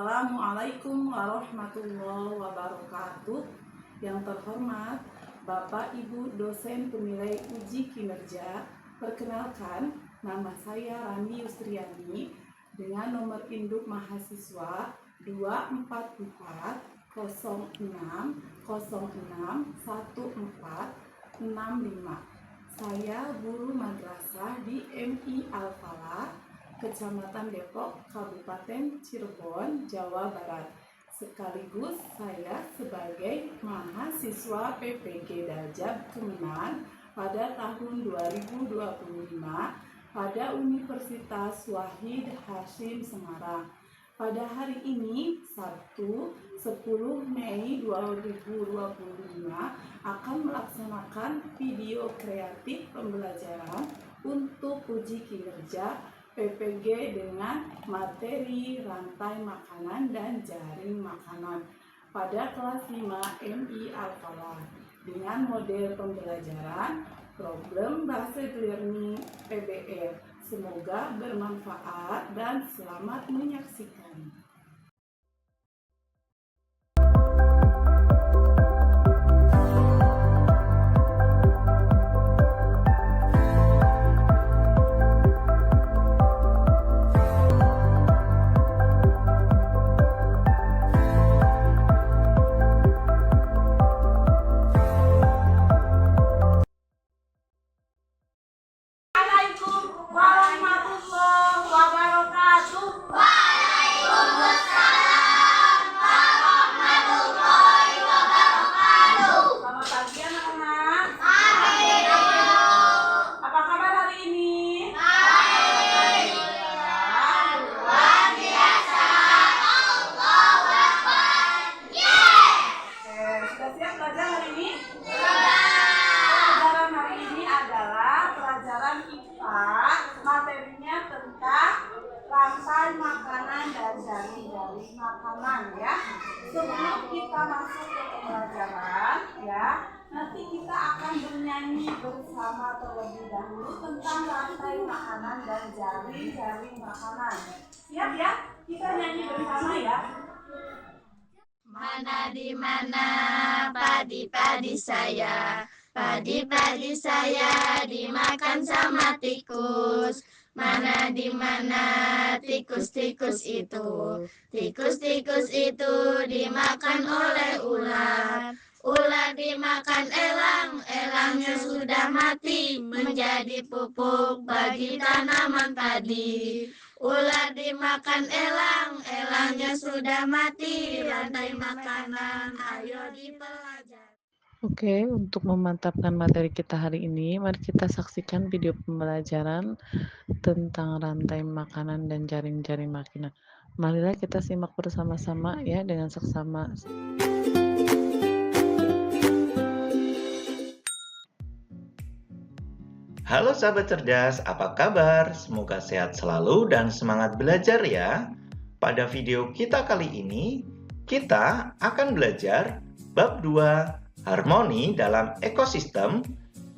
Assalamualaikum warahmatullahi wabarakatuh. Yang terhormat Bapak Ibu dosen penilai uji kinerja, perkenalkan nama saya Rani Yusriani dengan nomor induk mahasiswa 24406061465. Saya guru madrasah di MI Al-Falah, Kecamatan Depok, Kabupaten Cirebon, Jawa Barat. Sekaligus saya sebagai mahasiswa PPG Daljab Kemenan pada tahun 2025 pada Universitas Wahid Hasyim Semarang. Pada hari ini, Sabtu 10 Mei 2025, akan melaksanakan video kreatif pembelajaran untuk uji kinerja PPG dengan materi rantai makanan dan jaring makanan pada kelas 5 MI Al-Falah dengan model pembelajaran Problem Based Learning PBL. Semoga bermanfaat dan selamat menyaksikan. Materinya tentang rantai makanan dan jaring-jaring makanan ya. Sebelum kita masuk ke pembelajaran ya, nanti kita akan bernyanyi bersama terlebih dahulu tentang rantai makanan dan jaring-jaring makanan. Siap ya? Kita nyanyi bersama ya. Mana di mana padi-padi saya, padi-padi saya dimakan sama tikus. Mana di mana tikus-tikus itu, tikus-tikus itu dimakan oleh ular. Ular dimakan elang, elangnya sudah mati, menjadi pupuk bagi tanaman padi. Ular dimakan elang, elangnya sudah mati, rantai makanan, ayo dipelajari. Oke, untuk memantapkan materi kita hari ini, mari kita saksikan video pembelajaran tentang rantai makanan dan jaring-jaring makanan. Marilah kita simak bersama-sama ya dengan seksama. Halo sahabat cerdas, apa kabar? Semoga sehat selalu dan semangat belajar ya. Pada video kita kali ini, kita akan belajar bab 2 harmoni dalam ekosistem,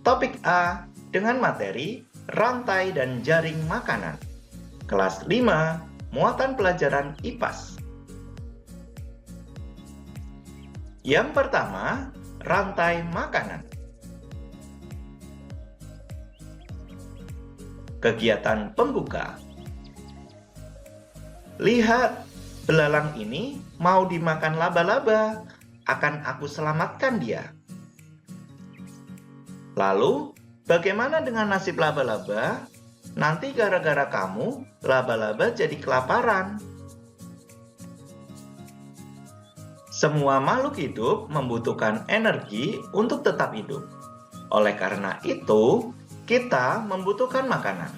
topik A dengan materi rantai dan jaring makanan. Kelas 5, muatan pelajaran IPAS. Yang pertama, rantai makanan. Kegiatan pembuka. Lihat, belalang ini mau dimakan laba-laba. Akan aku selamatkan dia. Lalu, bagaimana dengan nasib laba-laba? Nanti gara-gara kamu, laba-laba jadi kelaparan. Semua makhluk hidup membutuhkan energi untuk tetap hidup. Oleh karena itu, kita membutuhkan makanan.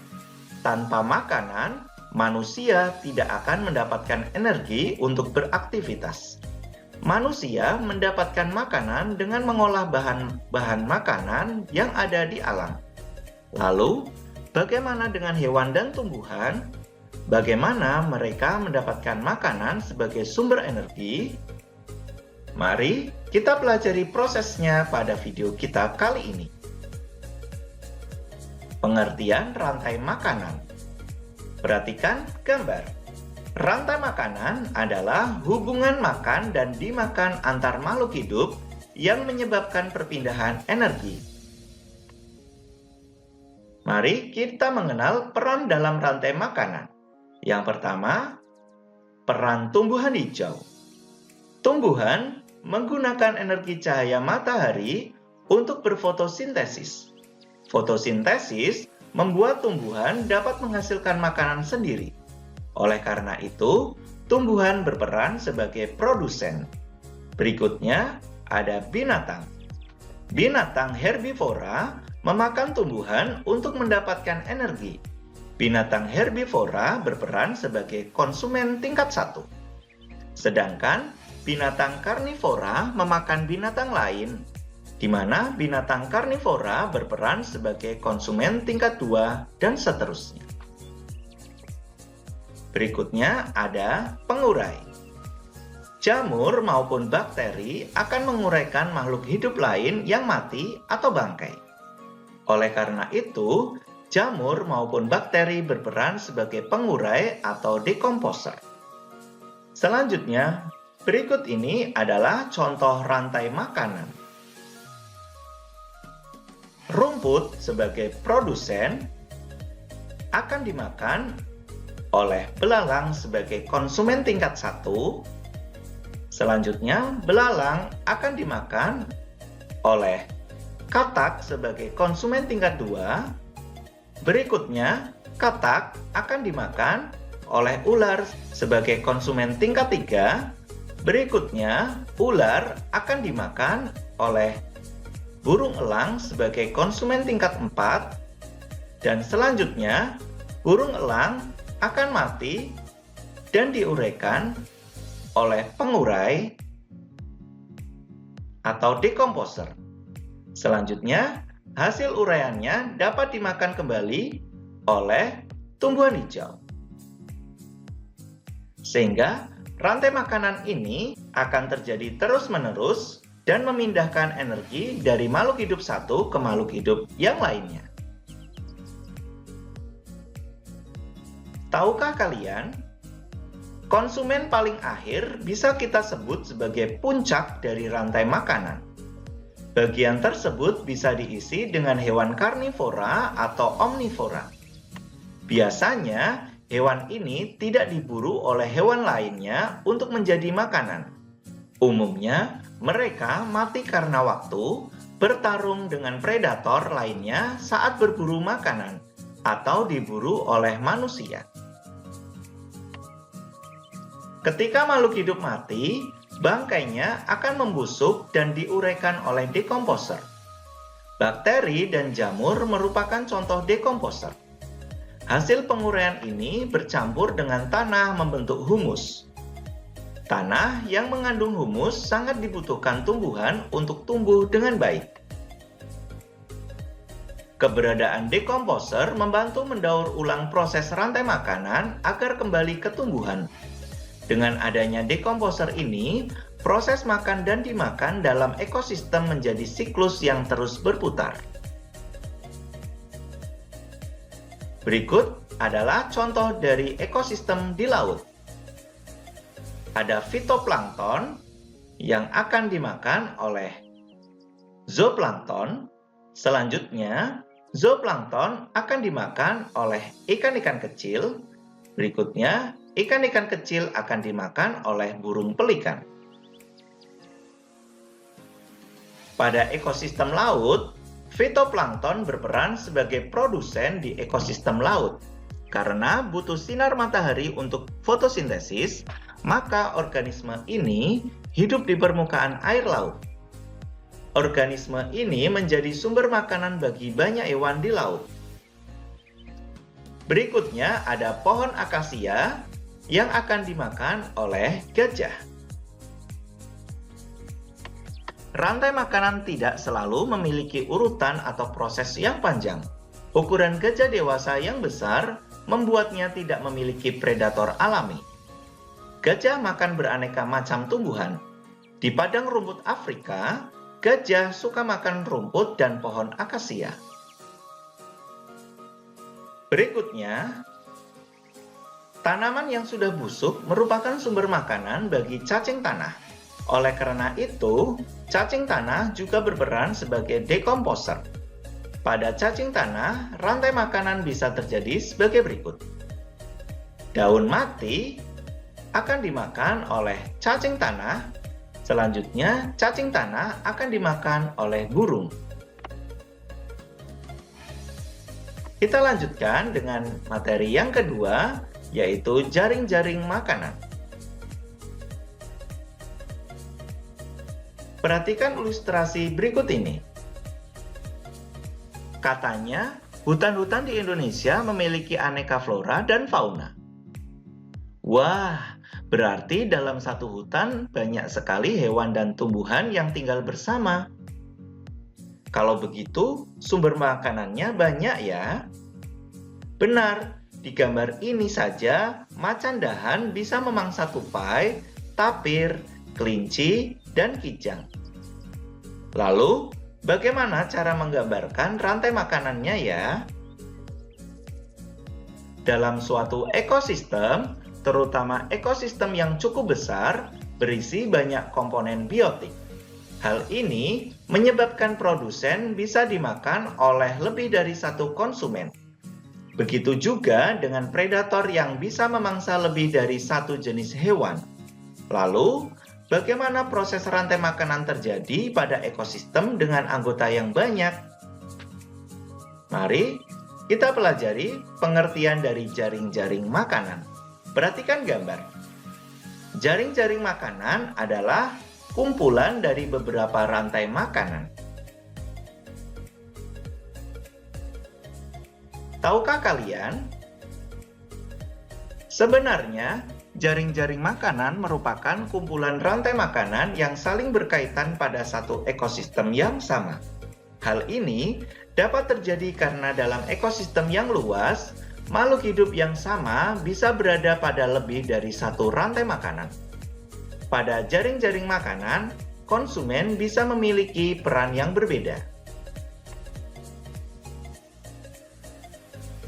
Tanpa makanan, manusia tidak akan mendapatkan energi untuk beraktivitas. Manusia mendapatkan makanan dengan mengolah bahan makanan yang ada di alam. Lalu, bagaimana dengan hewan dan tumbuhan? Bagaimana mereka mendapatkan makanan sebagai sumber energi? Mari kita pelajari prosesnya pada video kita kali ini. Pengertian rantai makanan. Perhatikan gambar. Rantai makanan adalah hubungan makan dan dimakan antar makhluk hidup yang menyebabkan perpindahan energi. Mari kita mengenal peran dalam rantai makanan. Yang pertama, peran tumbuhan hijau. Tumbuhan menggunakan energi cahaya matahari untuk berfotosintesis. Fotosintesis membuat tumbuhan dapat menghasilkan makanan sendiri. Oleh karena itu, tumbuhan berperan sebagai produsen. Berikutnya, ada binatang. Binatang herbivora memakan tumbuhan untuk mendapatkan energi. Binatang herbivora berperan sebagai konsumen tingkat 1. Sedangkan binatang karnivora memakan binatang lain, di mana binatang karnivora berperan sebagai konsumen tingkat 2 dan seterusnya. Berikutnya ada pengurai. Jamur maupun bakteri akan menguraikan makhluk hidup lain yang mati atau bangkai. Oleh karena itu, jamur maupun bakteri berperan sebagai pengurai atau dekomposer. Selanjutnya, berikut ini adalah contoh rantai makanan. Rumput sebagai produsen akan dimakan oleh belalang sebagai konsumen tingkat 1. Selanjutnya, belalang akan dimakan oleh katak sebagai konsumen tingkat 2. Berikutnya, katak akan dimakan oleh ular sebagai konsumen tingkat 3. Berikutnya, ular akan dimakan oleh burung elang sebagai konsumen tingkat 4. Dan selanjutnya, burung elang akan mati dan diuraikan oleh pengurai atau dekomposer. Selanjutnya, hasil uraiannya dapat dimakan kembali oleh tumbuhan hijau. Sehingga rantai makanan ini akan terjadi terus-menerus dan memindahkan energi dari makhluk hidup satu ke makhluk hidup yang lainnya. Tahukah kalian, konsumen paling akhir bisa kita sebut sebagai puncak dari rantai makanan. Bagian tersebut bisa diisi dengan hewan karnivora atau omnivora. Biasanya, hewan ini tidak diburu oleh hewan lainnya untuk menjadi makanan. Umumnya, mereka mati karena waktu, bertarung dengan predator lainnya saat berburu makanan, atau diburu oleh manusia. Ketika makhluk hidup mati, bangkainya akan membusuk dan diuraikan oleh dekomposer. Bakteri dan jamur merupakan contoh dekomposer. Hasil penguraian ini bercampur dengan tanah membentuk humus. Tanah yang mengandung humus sangat dibutuhkan tumbuhan untuk tumbuh dengan baik. Keberadaan dekomposer membantu mendaur ulang proses rantai makanan agar kembali ke tumbuhan. Dengan adanya dekomposer ini, proses makan dan dimakan dalam ekosistem menjadi siklus yang terus berputar. Berikut adalah contoh dari ekosistem di laut. Ada fitoplankton yang akan dimakan oleh zooplankton. Selanjutnya, zooplankton akan dimakan oleh ikan-ikan kecil. Berikutnya, ikan-ikan kecil akan dimakan oleh burung pelikan. Pada ekosistem laut, fitoplankton berperan sebagai produsen di ekosistem laut. Karena butuh sinar matahari untuk fotosintesis, maka organisme ini hidup di permukaan air laut. Organisme ini menjadi sumber makanan bagi banyak hewan di laut. Berikutnya ada pohon akasia yang akan dimakan oleh gajah. Rantai makanan tidak selalu memiliki urutan atau proses yang panjang. Ukuran gajah dewasa yang besar membuatnya tidak memiliki predator alami. Gajah makan beraneka macam tumbuhan. Di padang rumput Afrika, gajah suka makan rumput dan pohon akasia. Berikutnya, Tanaman yang sudah busuk merupakan sumber makanan bagi cacing tanah. Oleh karena itu, cacing tanah juga berperan sebagai dekomposer. Pada cacing tanah, rantai makanan bisa terjadi sebagai berikut. Daun mati akan dimakan oleh cacing tanah. Selanjutnya, cacing tanah akan dimakan oleh burung. Kita lanjutkan dengan materi yang kedua, yaitu jaring-jaring makanan. Perhatikan ilustrasi berikut ini. Katanya, hutan-hutan di Indonesia memiliki aneka flora dan fauna. Wah, berarti dalam satu hutan banyak sekali hewan dan tumbuhan yang tinggal bersama. Kalau begitu, sumber makanannya banyak ya? Benar, di gambar ini saja macan dahan bisa memangsa tupai, tapir, kelinci, dan kijang. Lalu, bagaimana cara menggambarkan rantai makanannya ya? Dalam suatu ekosistem, terutama ekosistem yang cukup besar, berisi banyak komponen biotik. Hal ini menyebabkan produsen bisa dimakan oleh lebih dari satu konsumen. Begitu juga dengan predator yang bisa memangsa lebih dari satu jenis hewan. Lalu, bagaimana proses rantai makanan terjadi pada ekosistem dengan anggota yang banyak? Mari kita pelajari pengertian dari jaring-jaring makanan. Perhatikan gambar. Jaring-jaring makanan adalah kumpulan dari beberapa rantai makanan. Tahukah kalian? Sebenarnya, jaring-jaring makanan merupakan kumpulan rantai makanan yang saling berkaitan pada satu ekosistem yang sama. Hal ini dapat terjadi karena dalam ekosistem yang luas, makhluk hidup yang sama bisa berada pada lebih dari satu rantai makanan. Pada jaring-jaring makanan, konsumen bisa memiliki peran yang berbeda.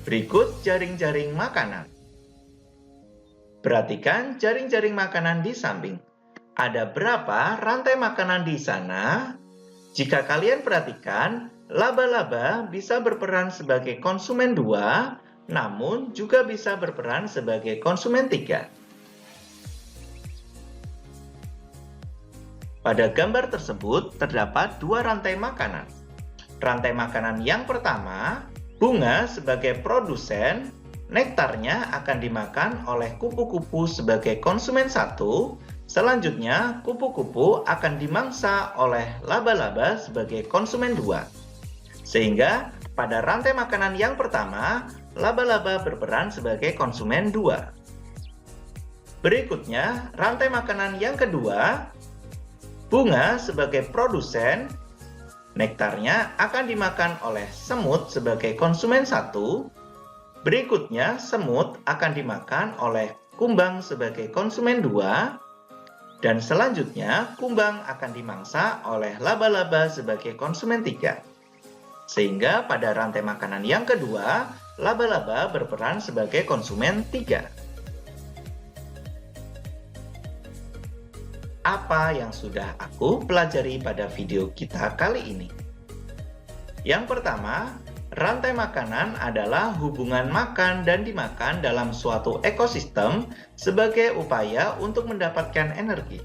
Berikut jaring-jaring makanan. Perhatikan jaring-jaring makanan di samping. Ada berapa rantai makanan di sana? Jika kalian perhatikan, laba-laba bisa berperan sebagai konsumen 2, namun juga bisa berperan sebagai konsumen 3. Pada gambar tersebut terdapat dua rantai makanan. Rantai makanan yang pertama, bunga sebagai produsen, nektarnya akan dimakan oleh kupu-kupu sebagai konsumen 1, selanjutnya kupu-kupu akan dimangsa oleh laba-laba sebagai konsumen 2. Sehingga pada rantai makanan yang pertama, laba-laba berperan sebagai konsumen 2. Berikutnya, rantai makanan yang kedua, bunga sebagai produsen, nektarnya akan dimakan oleh semut sebagai konsumen 1. Berikutnya, semut akan dimakan oleh kumbang sebagai konsumen 2. Dan selanjutnya, kumbang akan dimangsa oleh laba-laba sebagai konsumen 3. Sehingga pada rantai makanan yang kedua, laba-laba berperan sebagai konsumen 3. Apa yang sudah aku pelajari pada video kita kali ini? Yang pertama, rantai makanan adalah hubungan makan dan dimakan dalam suatu ekosistem sebagai upaya untuk mendapatkan energi.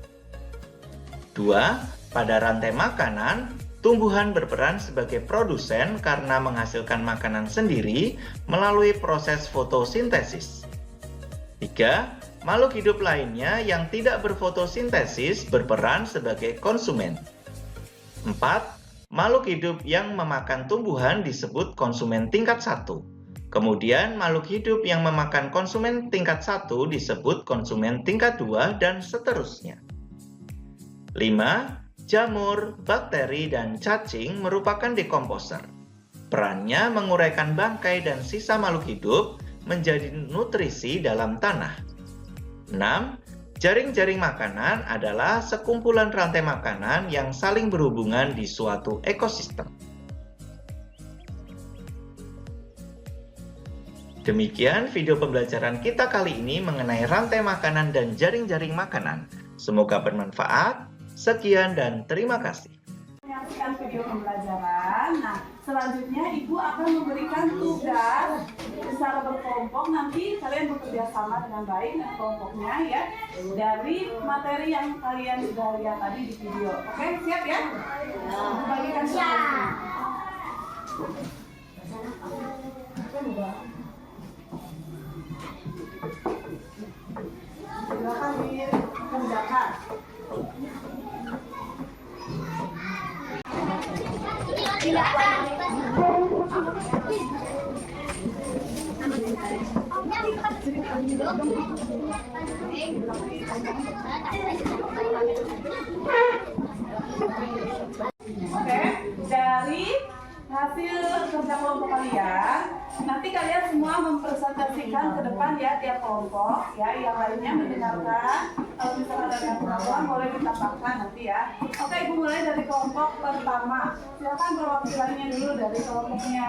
2. Pada rantai makanan, tumbuhan berperan sebagai produsen karena menghasilkan makanan sendiri melalui proses fotosintesis. 3. Makhluk hidup lainnya yang tidak berfotosintesis berperan sebagai konsumen. 4. Makhluk hidup yang memakan tumbuhan disebut konsumen tingkat 1. Kemudian makhluk hidup yang memakan konsumen tingkat 1 disebut konsumen tingkat 2 dan seterusnya. 5. Jamur, bakteri, dan cacing merupakan dekomposer. Perannya menguraikan bangkai dan sisa makhluk hidup menjadi nutrisi dalam tanah. 6. Jaring-jaring makanan adalah sekumpulan rantai makanan yang saling berhubungan di suatu ekosistem. 8. Demikian video pembelajaran kita kali ini mengenai rantai makanan dan jaring-jaring makanan. Semoga bermanfaat. Sekian dan terima kasih. Menyaksikan video pembelajaran. Nah, selanjutnya Ibu akan memberikan tugas secara berkelompok. Nanti kalian bekerja sama dengan baik dengan kelompoknya ya, dari materi yang kalian sudah lihat tadi di video. Oke, siap ya? Bagikan tugasnya. Silakan dikerjakan. Oke, dari hasil kerja kelompok kalian, nanti kalian semua mempresentasikan ke depan ya tiap kelompok ya, yang lainnya mendengarkan. Kalau misalnya ada yang kurang boleh ditambahkan nanti ya. Oke, Ibu mulai dari kelompok pertama. Silakan perwakilannya dulu dari kelompoknya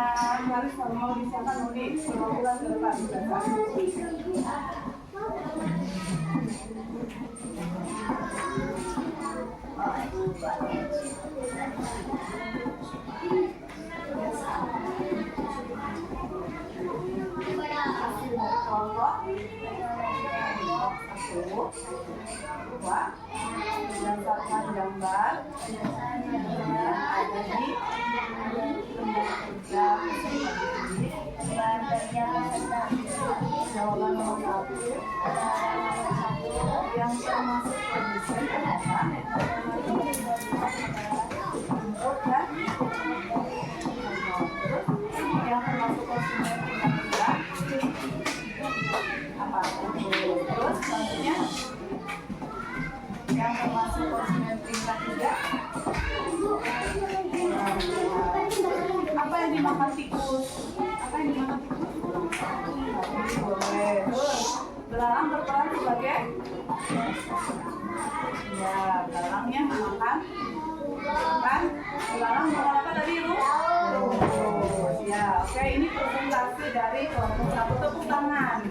Haris sama Maudi. Silakan Maudi, perwakilan ke depan. Kelompok satu, dua, berdasarkan gambar yang ada di jawaban nomor satu yang termasuk produsen apa? Dan yang termasuk konsumen tingkat apa? Terus selanjutnya yang termasuk konsumen tingkat 3 apa yang dimakan tikus? Apa yang dimakan tikus? Boleh. Terus belalang berperan sebagai ya, belalangnya memakan kan? Belalang memakan apa tadi Lu? Ya, oke, ini presentasi dari kelompok satu. Tepuk tangan.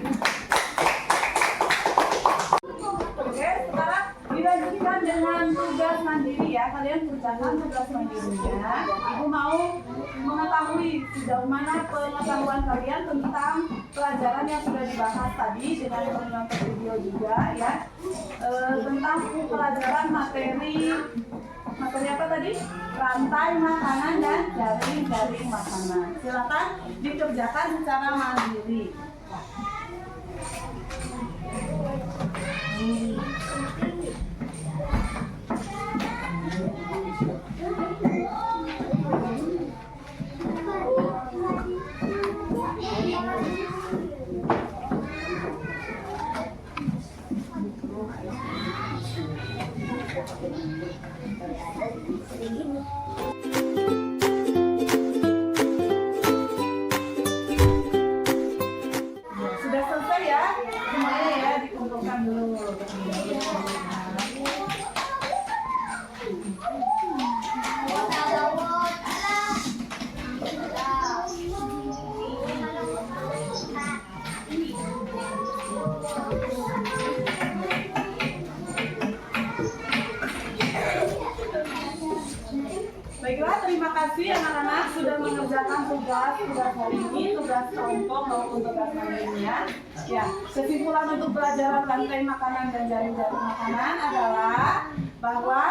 Oke, sekarang dilanjutkan dengan tugas mandiri ya. Kalian kerjakan tugas mandirinya. Ibu mau mengetahui sejauh mana pengetahuan kalian tentang pelajaran yang sudah dibahas tadi dengan menonton video juga ya, tentang pelajaran materi apa tadi? Rantai makanan dan jaring-jaring makanan. Silakan dikerjakan secara mandiri. Sudah selesai ya? Semuanya ya, dikumpulkan dulu. Baiklah, terima kasih anak-anak sudah mengerjakan tugas hari ini, tugas kelompok maupun tugas mandirinya. Ya, kesimpulan untuk pelajaran rantai makanan dan jaring-jaring makanan adalah bahwa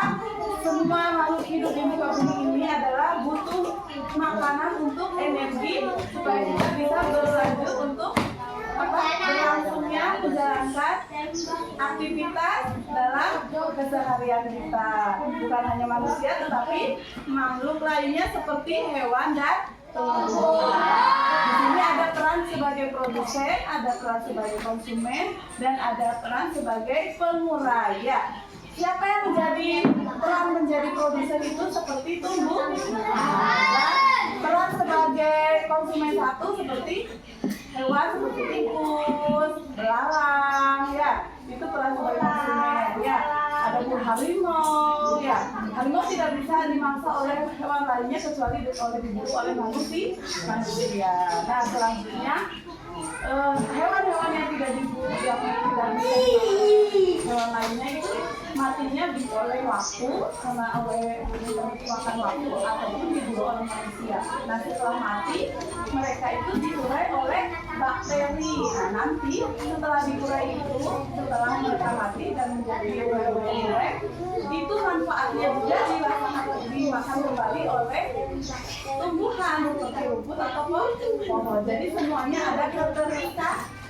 semua makhluk hidup di muka bumi ini adalah butuh makanan untuk energi supaya kita bisa berlanjut untuk berlangsungnya menjalankan aktivitas dalam keseharian kita. Bukan hanya manusia tetapi makhluk lainnya seperti hewan dan tumbuhan. Di sini ada peran sebagai produsen, ada peran sebagai konsumen, dan ada peran sebagai penguraya. Siapa yang menjadi produsen itu seperti tumbuh, dan peran sebagai konsumen satu seperti hewan seperti tikus, belalang, ya itu peran sebagai konsumen. Ya, ada pun harimau, ya harimau tidak bisa dimangsa oleh hewan lainnya kecuali diburu oleh manusia. Nah, selanjutnya hewan-hewan yang tidak dibunuh, yang tidak bisa hewan lainnya itu matinya oleh waktu karena oleh makan waktu ataupun dibunuh oleh manusia. Nah setelah mati mereka itu diurai oleh bakteri. Nah nanti setelah diurai itu, setelah mereka mati dan menjadi urai, itu manfaatnya juga dimakan kembali oleh tumbuhan seperti rumput atau pohon. Jadi semuanya ada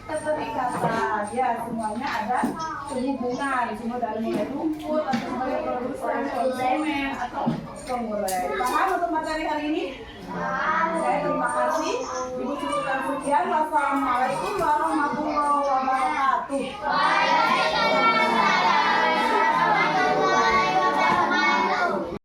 keterikatan, ya semuanya ada hubungan, semua dari mulai rumput atau mulai produsen, konsumen atau pengurai. Paham untuk materi hari ini? Saya terima kasih. Ibu cukupkan sekian. Wassalamualaikum warahmatullahi wabarakatuh.